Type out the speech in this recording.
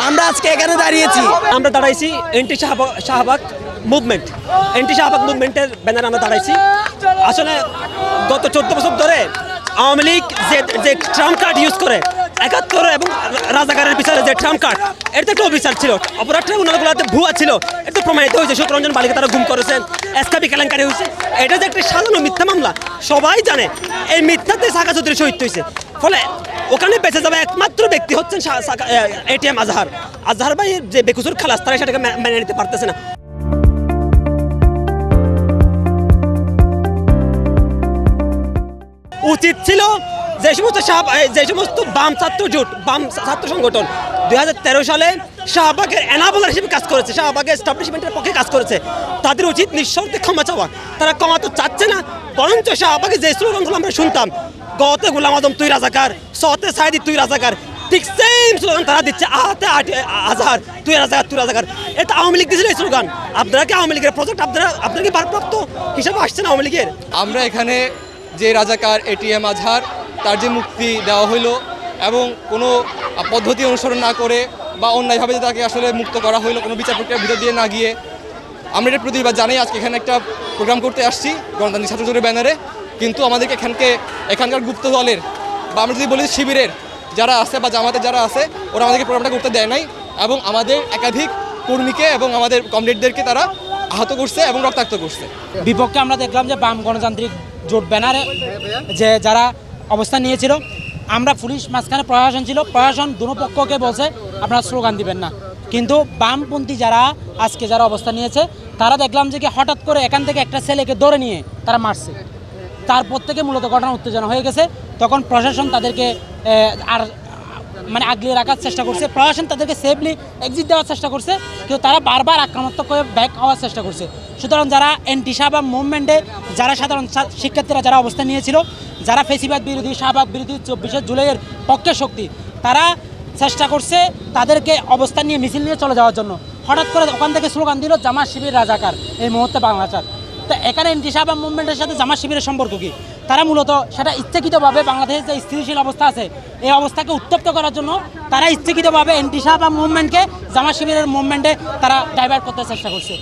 আমরা আজকে এখানে দাঁড়িয়েছি, আমরা দাঁড়াইছি anti Shahbag movement, anti Shahbag মুভমেন্টের ব্যানারে আমরা দাঁড়াইছি। আসলে গত 14 বছর ধরে আওয়ামী লীগ যে ট্রাম্প কার্ড ইউজ করে 71 এবং রাজাকারের বিচারে যে ট্রাম্প কার্ড, এটা একটা অবিচার ছিল, অপরাধ ট্রাইব্যুনালগুলোতে ভুয়া ছিল, এটা প্রমাণিত হয়েছে। সুতরঞ্জন বালিকা তারা গুম করেছেন, এসকাবি কেলেঙ্কারি হয়েছে, এটা যে একটা সাধারণ মিথ্যা মামলা, সবাই জানে। এই মিথ্যাতে সাকা চৌধুরী শহীদ হয়েছে, ফলে ওখানে বেঁচে যাবে একমাত্র ব্যক্তি হচ্ছেন এটিএম আজহার ভাই যে বেকুসুর খালাস, তারা সেটাকে মেনে নিতে পারতেছে না। উচিত ছিল যে সমস্ত বাম ছাত্র জোট, বাম ছাত্র সংগঠন 2013 সালে শাহবাগের এনাবলার হিসেবে কাজ করেছে, শাহবাগের এস্টাবলিশমেন্টের পক্ষে কাজ করেছে, তাদের উচিত নিঃশর্তে ক্ষমা চাওয়া। তারা ক্ষমা তো চাচ্ছে না, বরঞ্চ শাহবাগে যে স্লোগানগুলো আমরা শুনতাম, গতে গোলাম আজম তুই রাজাকার, সতে সাইদি তুই রাজাকার, ঠিক সেম স্লোগান তারা দিচ্ছে, আহাতে আজহার তুই রাজাকার, তুই রাজাকার। এটা আওয়ামী লীগ দিয়েছিল এই স্লোগান। আপনারা কি আওয়ামী লীগের প্রজেক্ট, আপনারা কি ভারপ্রাপ্ত হিসাবে আসছেন আওয়ামী লীগের? আমরা এখানে যে রাজাকার এটিএম আজহার, তার যে মুক্তি দেওয়া হইলো এবং কোনো পদ্ধতি অনুসরণ না করে বা অন্যায়ভাবে তাকে আসলে মুক্ত করা হইলো, কোনো বিচার প্রক্রিয়ার ভিতর দিয়ে না গিয়ে, আমরা এটা প্রতিবাদ জানাই। আজকে এখানে একটা প্রোগ্রাম করতে আসছি গণতান্ত্রিক ছাত্র জোটের ব্যানারে, কিন্তু আমাদেরকে এখানকার গুপ্ত দলের বা আমরা যদি বলি শিবিরের যারা আছে বা জামাতের যারা আছে, ওরা আমাদেরকে প্রোগ্রামটা করতে দেয় নাই এবং আমাদের একাধিক কর্মীকে এবং আমাদের কমরেডদেরকে তারা আহত করছে এবং রক্তাক্ত করছে। বিপক্ষে আমরা দেখলাম যে বাম গণতান্ত্রিক জোট ব্যানারে যে যারা অবস্থান নিয়েছিল, আমরা পুলিশ মাঝখানে প্রশাসন ছিল, প্রশাসন দুনো পক্ষকে বলছে আপনারা স্লোগান দিবেন না, কিন্তু বামপন্থী যারা আজকে যারা অবস্থান নিয়েছে, তারা দেখলাম যে হঠাৎ করে এখান থেকে একটা ছেলেকে ধরে নিয়ে তারা মারছে। তারপর থেকে মূলত ঘটনা উত্তেজনা হয়ে গেছে। তখন প্রশাসন তাদেরকে আর মানে আগলিয়ে রাখার চেষ্টা করছে, প্রশাসন তাদেরকে সেফলি এক্সিট দেওয়ার চেষ্টা করছে, কিন্তু তারা বারবার আক্রমণাত্মক করে ব্যাক হওয়ার চেষ্টা করছে। সুতরাং যারা এন্টি শাহবাগ মুভমেন্টে যারা সাধারণ শিক্ষার্থীরা যারা অবস্থান নিয়েছিল, যারা ফেসিবাদ বিরোধী, শাহবাগ বিরোধী 24শে জুলাইয়ের পক্ষে শক্তি, তারা চেষ্টা করছে তাদেরকে অবস্থান নিয়ে মিছিল নিয়ে চলে যাওয়ার জন্য। হঠাৎ করে ওখান থেকে স্লোগান দিল জামাত শিবির রাজাকার, এই মুহূর্তে বাংলাচার। তো এখানে এন্টি শাহবাগ মুভমেন্টের সাথে জামাত শিবিরের সম্পর্ক কী? তারা মূলত সেটা ইচ্ছাকৃতভাবে বাংলাদেশের যে স্থিতিশীল অবস্থা আছে, এই অবস্থাকে উত্তপ্ত করার জন্য তারা ইচ্ছাকৃতভাবে এন্টি শাহবাগ মুভমেন্টকে জামাত শিবিরের মুভমেন্টে তারা ডাইভার্ট করতে চেষ্টা করছে।